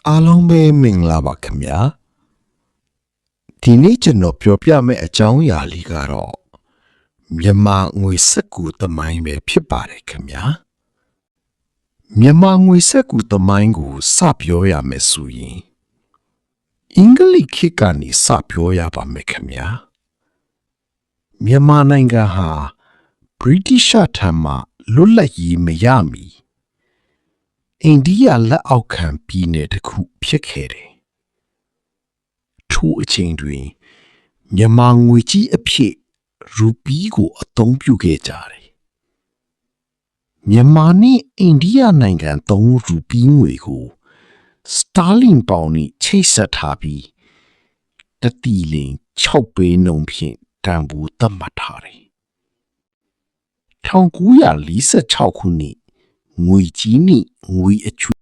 အားလုံးပဲမင်္ဂလာပါခင်ဗျာဒီနေ့ကျွန်တော်ပြောပြမယ့်အကြောင်းအရာလေးကတော့မြန်မာငွေစက္ကူသမိုင်းပဲဖြစ်ပါတယ်ခင်ဗျာမြန်မာငွေစက္ကူသမိုင်းကိုစပြောရမယ်ဆိုရင်အင်္ဂလိပ်ခေတ်ကနေစပြောရပါမယ်ခင်ဗျာမြန်မာနိုင်ငံဟာဗြိတိရှထံမှလွတ်လပ်ရေးမရမီအိန္ဒိယလက်အောက်ခံပြည်နယ်တစ်ခုဖြစ်ခဲ့တယ်။ထိုအချိန်တွင်မြန်မာငွေကြီးအဖြစ်ရူပီးကိုအသုံးပြုခဲ့ကြတယ်။မြန်မာနှင့်အိန္ဒိယနိုင်ငံသုံးရူပီးငွေကိုစတာလင်ပေါင်နှင့်ချိတ်ဆက်ထားပြီးတတိလင်6ပေနှုန်းဖြင့်တန်ဖိုးသတ်မှတ်ထားတယ်။1946ခုနှစ်ငွေကြီးနှင့်ငွေအချွေ